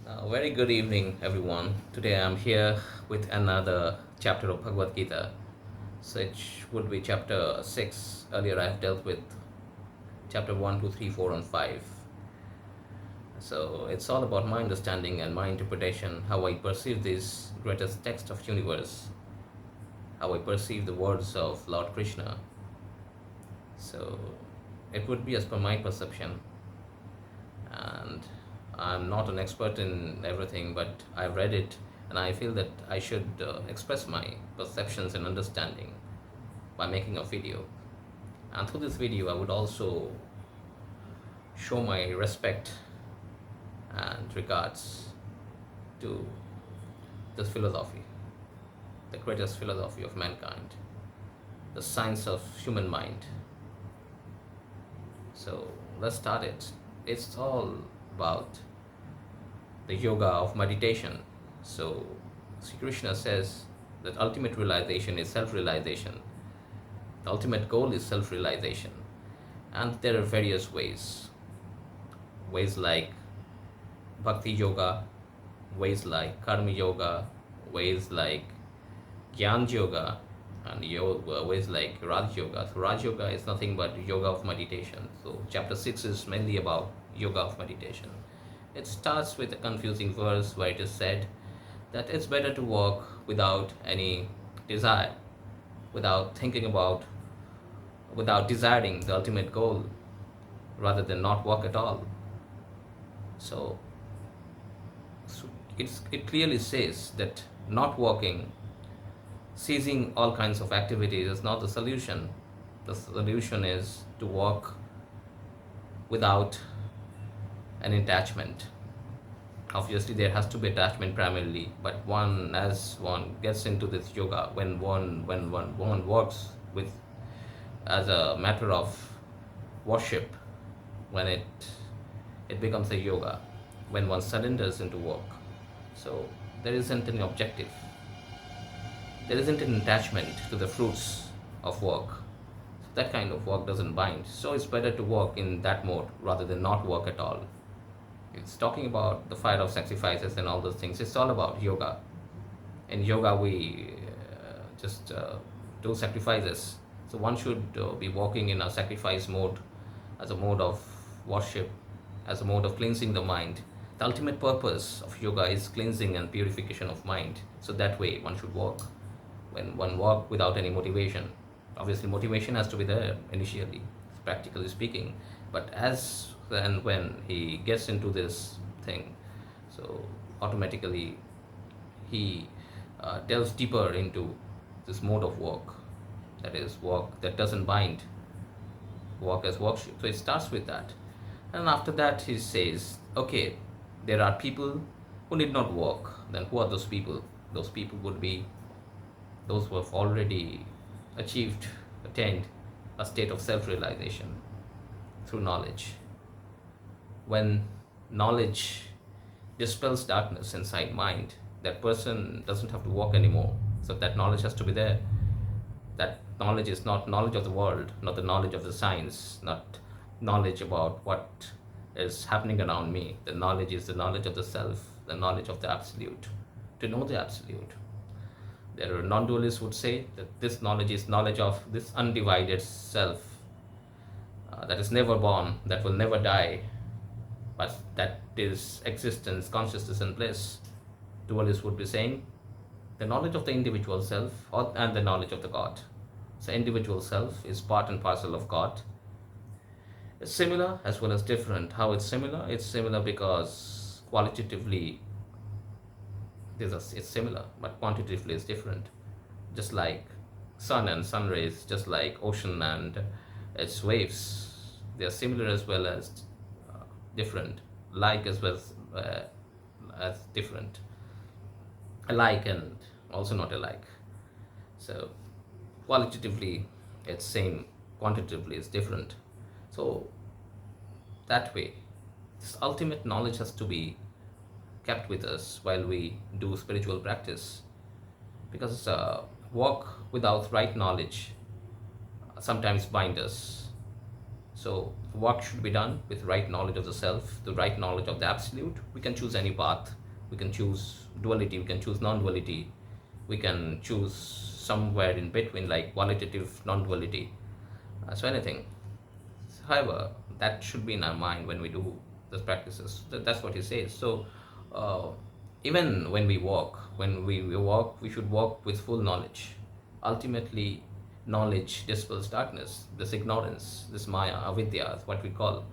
Very good evening, everyone. Today I'm here with another chapter of Bhagavad Gita, which would be chapter 6. Earlier I have dealt with chapter 1, 2, 3, 4, and 5. So it's all about my understanding and my interpretation, how I perceive this greatest text of universe, how I perceive the words of Lord Krishna. So it would be as per my perception, and I'm not an expert in everything, but I've read it and I feel that I should express my perceptions and understanding by making a video. And through this video, I would also show my respect and regards to this philosophy, the greatest philosophy of mankind, the science of human mind. So let's start it. It's all about the yoga of meditation. So Sri Krishna says that ultimate realization is self-realization. The ultimate goal is self-realization. And there are various ways. Ways like bhakti yoga, ways like karma yoga, ways like gyan yoga, and ways like Raj Yoga. So Raj Yoga is nothing but yoga of meditation. So chapter 6 is mainly about yoga of meditation. It starts with a confusing verse where it is said that it's better to walk without any desire, without thinking about, without desiring the ultimate goal, rather than not walk at all. So, it clearly says that not walking, ceasing all kinds of activities is not the solution. The solution is to walk without an attachment. Obviously there has to be attachment primarily, but one, as one gets into this yoga, when one works with, as a matter of worship, when it becomes a yoga, when one surrenders into work. So there isn't an objective, there isn't an attachment to the fruits of work. So that kind of work doesn't bind, so it's better to work in that mode rather than not work at all. It's talking about the fire of sacrifices and all those things. It's all about yoga. In yoga we just do sacrifices. So one should be walking in a sacrifice mode, as a mode of worship, as a mode of cleansing the mind. The ultimate purpose of yoga is cleansing and purification of mind. So that way one should walk. When one walk without any motivation, obviously motivation has to be there initially, practically speaking, but as and when he gets into this thing, so automatically he delves deeper into this mode of work, that is work that doesn't bind, work as worship. So it starts with that, and after that he says, okay, there are people who need not work. Then who are those people? Those people would be those who have already achieved, attained a state of self-realization through knowledge. When knowledge dispels darkness inside mind, that person doesn't have to walk anymore. So that knowledge has to be there. That knowledge is not knowledge of the world, not the knowledge of the science, not knowledge about what is happening around me. The knowledge is the knowledge of the self, the knowledge of the absolute. To know the absolute. There are non-dualists would say that this knowledge is knowledge of this undivided self, that is never born, that will never die, but that is existence, consciousness, and bliss. Dualists would be saying the knowledge of the individual self and the knowledge of the God. So individual self is part and parcel of God. It's similar as well as different. How it's similar? It's similar because qualitatively it's similar, but quantitatively it's different. Just like sun and sun rays, just like ocean and its waves, they are similar as well as different, like as well as different, alike and also not alike. So qualitatively it's same, quantitatively it's different. So that way, this ultimate knowledge has to be kept with us while we do spiritual practice, because walk without right knowledge sometimes bind us. So work should be done with right knowledge of the self, the right knowledge of the absolute. We can choose any path. We can choose duality, we can choose non-duality, we can choose somewhere in between, like qualitative non-duality. So anything. However, that should be in our mind when we do those practices. That's what he says. So uh, even when we walk, we should walk with full knowledge. Ultimately, knowledge dispels darkness, this ignorance, this maya, avidya, what we call.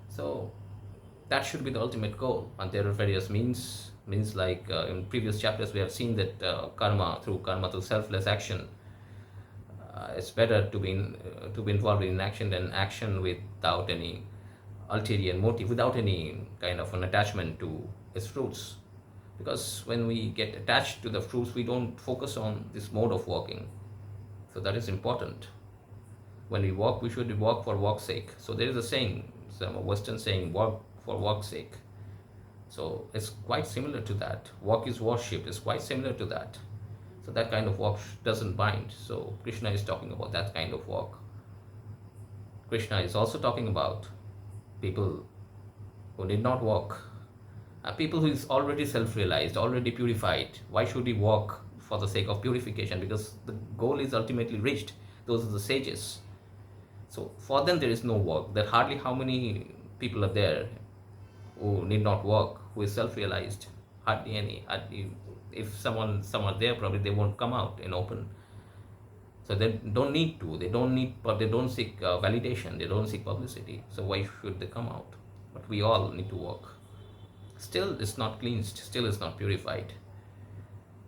So that should be the ultimate goal, and there are various means like in previous chapters we have seen that karma through selfless action. It's better to be involved in action than action without any ulterior motive, without any kind of an attachment to its fruits. Because when we get attached to the fruits, we don't focus on this mode of walking. So that is important. When we walk, we should walk for walk's sake. So there is a saying, some Western saying, walk for walk's sake. So it's quite similar to that. Walk is worship. It's quite similar to that. So that kind of walk doesn't bind. So Krishna is talking about that kind of walk. Krishna is also talking about people who need not walk, people who is already self-realized, already purified. Why should he walk for the sake of purification? Because the goal is ultimately reached. Those are the sages. So for them there is no work. There hardly how many people are there who need not work, who is self-realized. Hardly any. If some are there, probably they won't come out in open. So they don't need to. But they don't seek validation. They don't seek publicity. So why should they come out? But we all need to work. Still, it's not cleansed. Still, it's not purified.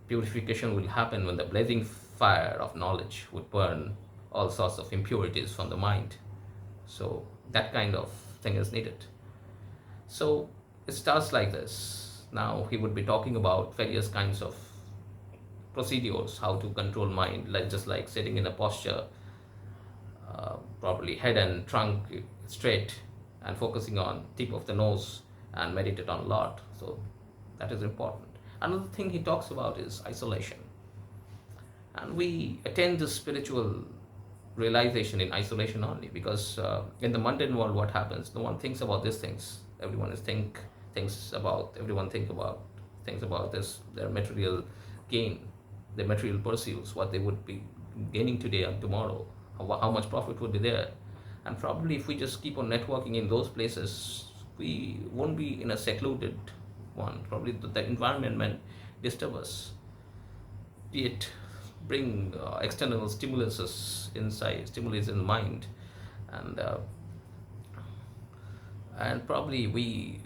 Purification will happen when the blazing fire of knowledge would burn all sorts of impurities from the mind. So that kind of thing is needed. So it starts like this. Now he would be talking about various kinds of procedures, how to control mind, like just like sitting in a posture, properly head and trunk straight, and focusing on tip of the nose, and meditate on Lord. So that is important. Another thing he talks about is isolation. And we attain this spiritual realization in isolation only, because in the mundane world, what happens? No one thinks about these things. Everyone is everyone thinks about this, their material gain, their material pursuits, what they would be gaining today and tomorrow, how much profit would be there. And probably if we just keep on networking in those places, we won't be in a secluded one. Probably the environment might disturb us, be it bring external stimuluses inside, stimulus in the mind, and probably we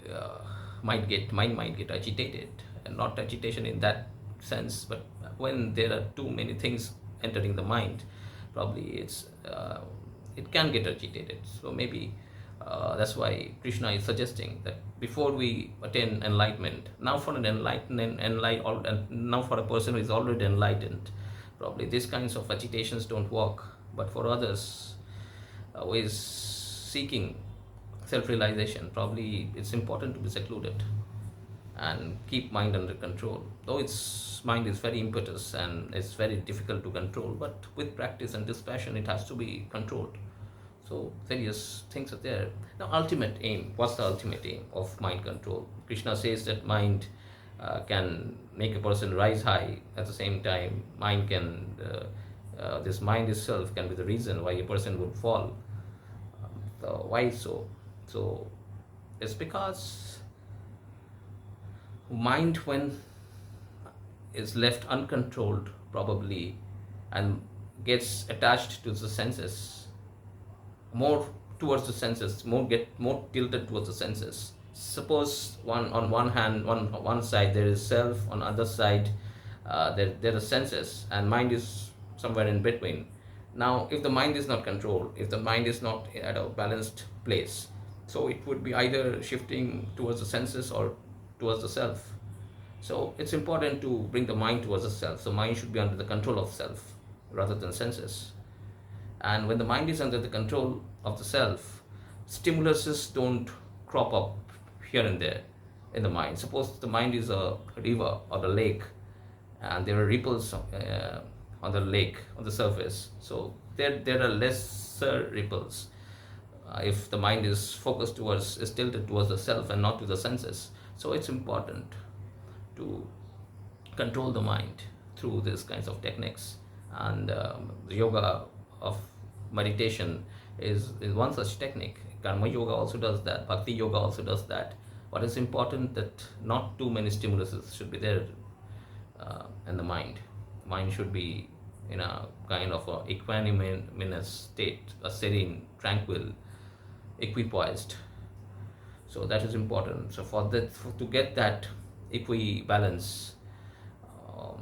mind might get agitated, and not agitation in that sense, but when there are too many things entering the mind, probably it can get agitated. So maybe that's why Krishna is suggesting that before we attain enlightenment, now for now for a person who is already enlightened, probably these kinds of agitations don't work. But for others who is seeking self-realization, probably it's important to be secluded and keep mind under control. Though its mind is very impetuous and it's very difficult to control, but with practice and dispassion, it has to be controlled. So various things are there. Now, ultimate aim. What's the ultimate aim of mind control? Krishna says that mind can make a person rise high. At the same time, this mind itself can be the reason why a person would fall. Why so? So it's because mind, when is left uncontrolled, probably, and gets attached to the senses, more towards the senses, more tilted towards the senses. Suppose on one hand, one side there is self, on other side there are senses, and mind is somewhere in between. Now, if the mind is not controlled, if the mind is not at a balanced place, so it would be either shifting towards the senses or towards the self. So it's important to bring the mind towards the self. So mind should be under the control of self rather than senses. And when the mind is under the control of the self, stimuluses don't crop up here and there in the mind. Suppose the mind is a river or a lake, and there are ripples on the lake, on the surface. So there are lesser ripples if the mind is focused towards, is tilted towards the self and not to the senses. So it's important to control the mind through these kinds of techniques. And the yoga of meditation is one such technique. Karma yoga also does that. Bhakti yoga also does that. What is important that not too many stimuluses should be there in the mind. Mind should be in a kind of a equanimous state, a serene, tranquil, equipoised. So that is important. So for that, to get that balance,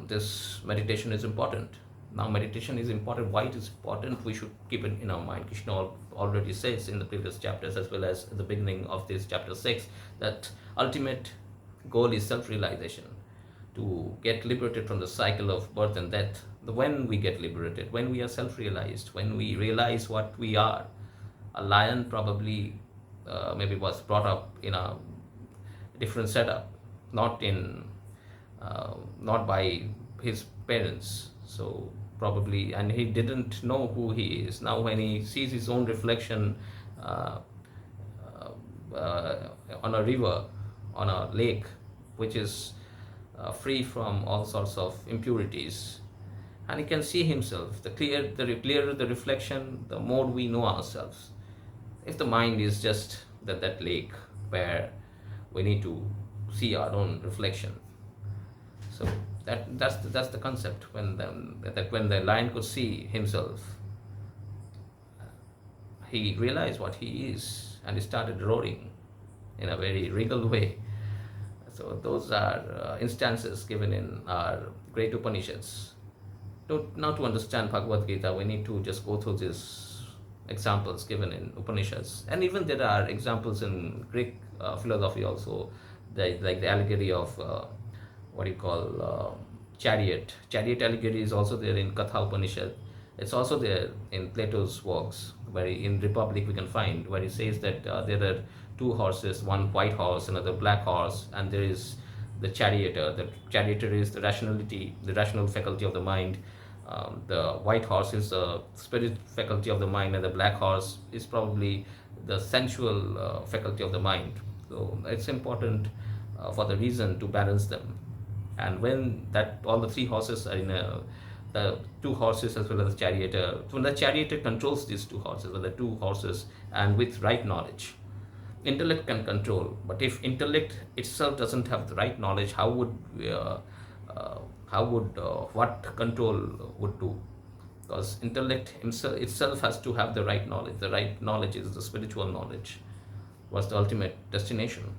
this meditation is important. Now meditation is important. Why it is important? We should keep it in our mind. Krishna already says in the previous chapters, as well as at the beginning of this chapter 6, that ultimate goal is self-realization, to get liberated from the cycle of birth and death. When we get liberated, when we are self-realized, when we realize what we are. A lion probably maybe was brought up in a different setup, not in not by his parents. So probably, and he didn't know who he is. Now when he sees his own reflection uh, on a river, on a lake, which is free from all sorts of impurities, and he can see himself, the clearer the reflection, the more we know ourselves. If the mind is just that lake where we need to see our own reflection, so that's the concept. When the lion could see himself, he realized what he is, and he started roaring in a very regal way. So those are instances given in our great Upanishads. Now to understand Bhagavad Gita, we need to just go through these examples given in Upanishads. And even there are examples in Greek philosophy also, like the allegory of what you call chariot. Chariot allegory is also there in Katha Upanishad. It's also there in Plato's works, where in Republic we can find, where he says that there are two horses, one white horse, another black horse, and there is the charioteer. The charioteer is the rationality, the rational faculty of the mind. The white horse is the spirit faculty of the mind, and the black horse is probably the sensual faculty of the mind. So it's important for the reason to balance them. And when that all the three horses are in the two horses as well as the charioteer, when the charioteer controls these two horses, or the two horses, and with right knowledge, intellect can control. But if intellect itself doesn't have the right knowledge, how would what control would do? Because intellect itself has to have the right knowledge. The right knowledge is the spiritual knowledge, was the ultimate destination.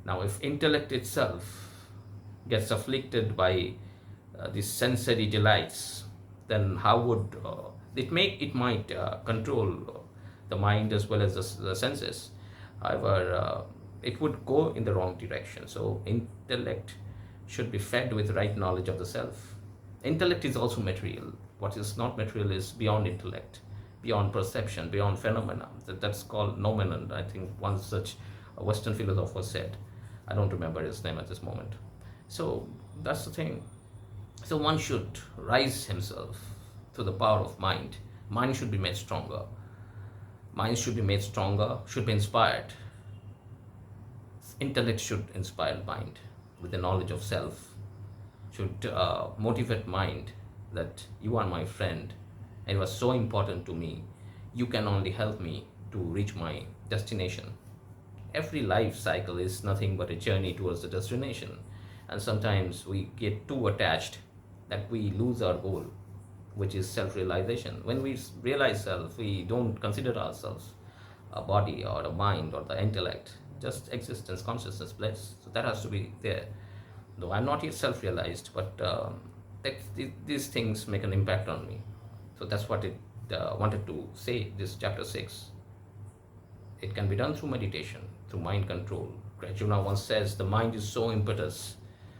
Now if intellect itself gets afflicted by these sensory delights, then how would it might control the mind as well as the senses. However, it would go in the wrong direction. So intellect should be fed with right knowledge of the self. Intellect is also material. What is not material is beyond intellect, beyond perception, beyond phenomena. That's called noumenon. I think one such a Western philosopher said. I don't remember his name at this moment. So that's the thing. So one should rise himself through the power of mind. Mind should be made stronger. Mind should be made stronger, should be inspired. Intellect should inspire mind with the knowledge of self, should motivate mind that you are my friend and you are so important to me. You can only help me to reach my destination. Every life cycle is nothing but a journey towards the destination. And sometimes we get too attached that we lose our goal, which is self-realization. When we realize self, we don't consider ourselves a body or a mind or the intellect, just existence, consciousness, bliss. So that has to be there. Though I'm not yet self-realized, but these things make an impact on me. So that's what it wanted to say, this chapter 6. It can be done through meditation, through mind control. Arjuna once says, the mind is so impetuous.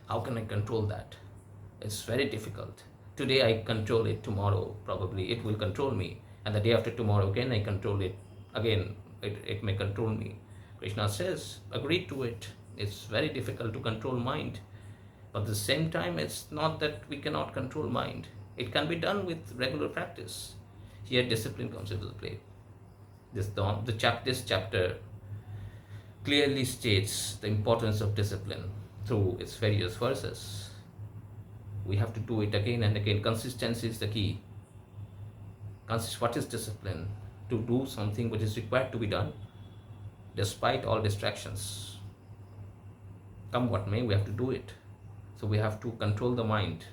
How can I control that? It's very difficult. Today I control it, tomorrow probably it will control me. And the day after tomorrow again I control it. Again, it may control me. Krishna says, agree to it. It's very difficult to control mind. But at the same time, it's not that we cannot control mind. It can be done with regular practice. Here discipline comes into play. This chapter clearly states the importance of discipline through its various verses. We have to do it again and again. Consistency is the key. What is discipline? To do something which is required to be done despite all distractions. Come what may, we have to do it. So we have to control the mind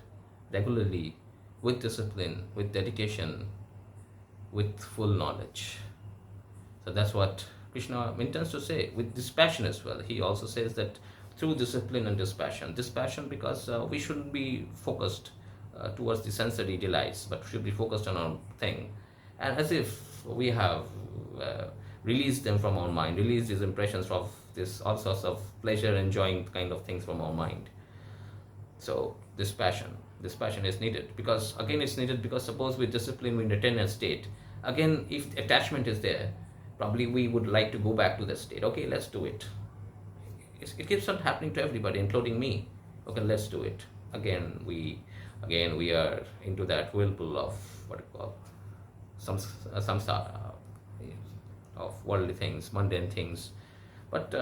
regularly, with discipline, with dedication, with full knowledge. So that's what Krishna intends to say with dispassion as well. He also says that through discipline and dispassion. Dispassion because we shouldn't be focused towards the sensory delights, but should be focused on our thing. And as if we have released them from our mind, released these impressions of this all sorts of pleasure enjoying kind of things from our mind. So this passion is needed, because again it's needed because suppose with discipline we retain a state. Again, if attachment is there, probably we would like to go back to the state. Okay, let's do it. It keeps on happening to everybody, including me. Okay, let's do it. Again we are into that whirlpool of what you call some sort of worldly things, mundane things. But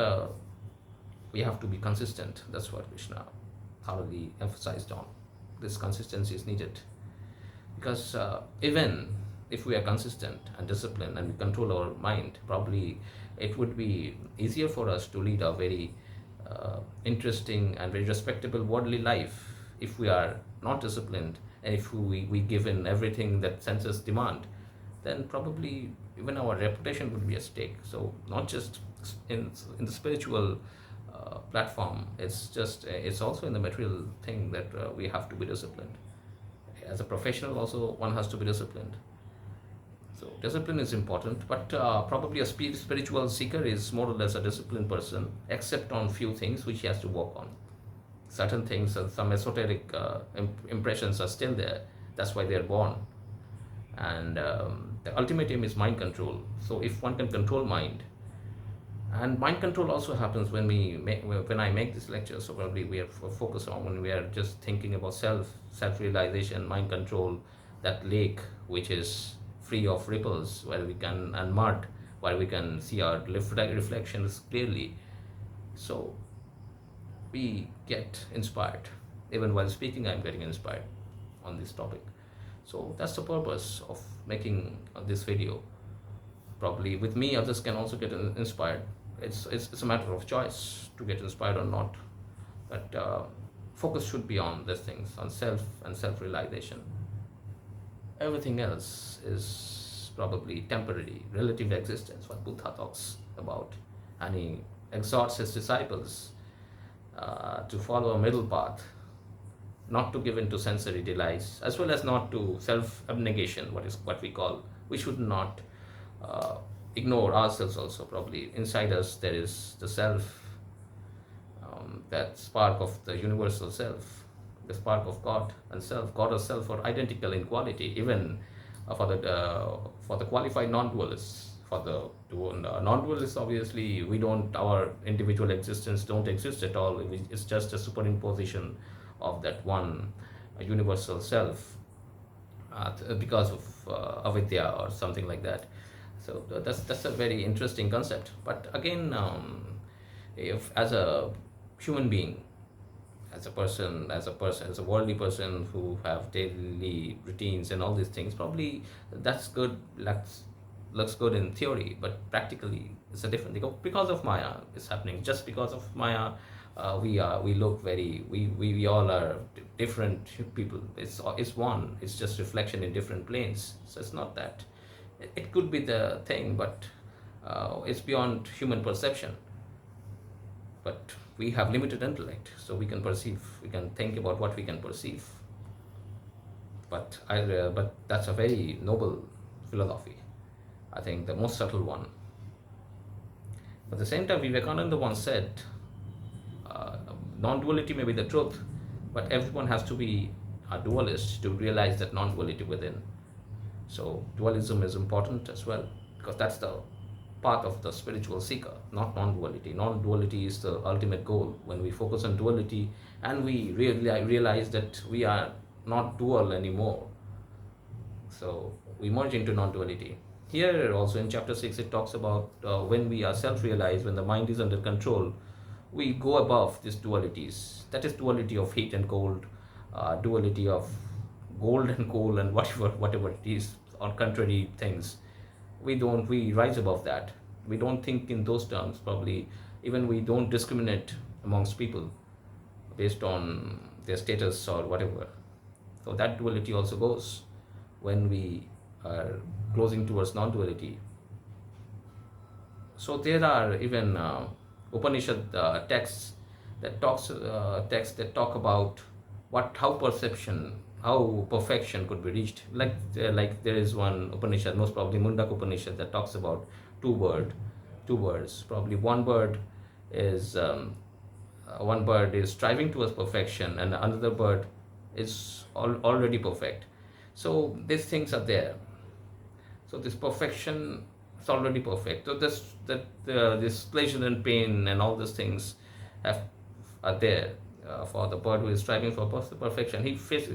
we have to be consistent. That's what Krishna thoroughly emphasized on. This consistency is needed, because even if we are consistent and disciplined and we control our mind, probably it would be easier for us to lead a very interesting and very respectable worldly life. If we are not disciplined and if we give in everything that senses demand, then probably even our reputation would be at stake. So not just in the spiritual platform, it's also in the material thing that we have to be disciplined. As a professional also, one has to be disciplined. So discipline is important, but probably a spiritual seeker is more or less a disciplined person, except on few things which he has to work on. Certain things, some esoteric impressions are still there. That's why they are born. And the ultimate aim is mind control. So if one can control mind, and mind control also happens when I make this lecture. So probably we are focused on when we are just thinking about self-realization, mind control, that lake which is free of ripples, where we can, and mud, where we can see our reflections clearly. So we get inspired. Even while speaking, I'm getting inspired on this topic. So that's the purpose of making this video. Probably with me, others can also get inspired. It's a matter of choice to get inspired or not. But focus should be on these things, on self and self-realization. Everything else is probably temporary, relative existence, what Buddha talks about. And he exhorts his disciples to follow a middle path, not to give in to sensory delights, as well as not to self-abnegation, what we call. We should not ignore ourselves also. Probably inside us there is the self, that spark of the universal self, the spark of God and self. God or self are identical in quality, even for the qualified non-dualists. For the non-dualists, obviously our individual existence don't exist at all. It's just a superimposition of that one universal self, because of avidya or something like that. So that's a very interesting concept. But again, if as a human being, as a worldly person who have daily routines and all these things, probably that's good. Looks good in theory, but practically it's a different thing. Because of Maya, it's happening. Just because of Maya, we look very. We all are different people. It's one. It's just reflection in different planes. So it's not that. It could be the thing, but it's beyond human perception. But we have limited intellect, so we can perceive. We can think about what we can perceive. But that's a very noble philosophy. I think the most subtle one. But at the same time, Vivekananda once said, non-duality may be the truth, but everyone has to be a dualist to realize that non-duality within. So dualism is important as well, because that's the path of the spiritual seeker, not non-duality. Non-duality is the ultimate goal. When we focus on duality and we realize that we are not dual anymore, so we merge into non-duality. Here also in chapter 6, it talks about when we are self realized, when the mind is under control, we go above these dualities. That is duality of heat and cold, duality of gold and coal, and whatever it is, or contrary things. We rise above that. We don't think in those terms, probably. Even we don't discriminate amongst people based on their status or whatever. So that duality also goes when we are closing towards non-duality. So there are even Upanishad texts that talk about what how perception, how perfection could be reached. Like there is one Upanishad, most probably Mundak Upanishad, that talks about two bird, two birds. Probably is um, one bird is striving towards perfection, and another bird is already perfect. So these things are there. So this perfection is already perfect. So this pleasure and pain and all these things have are there for the bird who is striving for perfection. He feels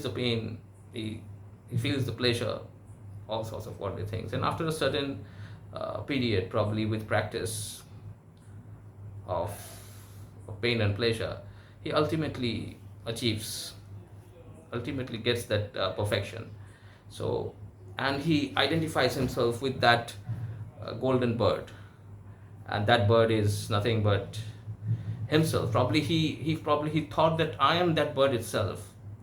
the pain, he feels the pleasure, all sorts of worldly things. And after a certain period, probably with practice of, pain and pleasure, he ultimately gets that perfection. So, and he identifies himself with that golden bird, and that bird is nothing but himself. Probably he thought that I am that bird itself.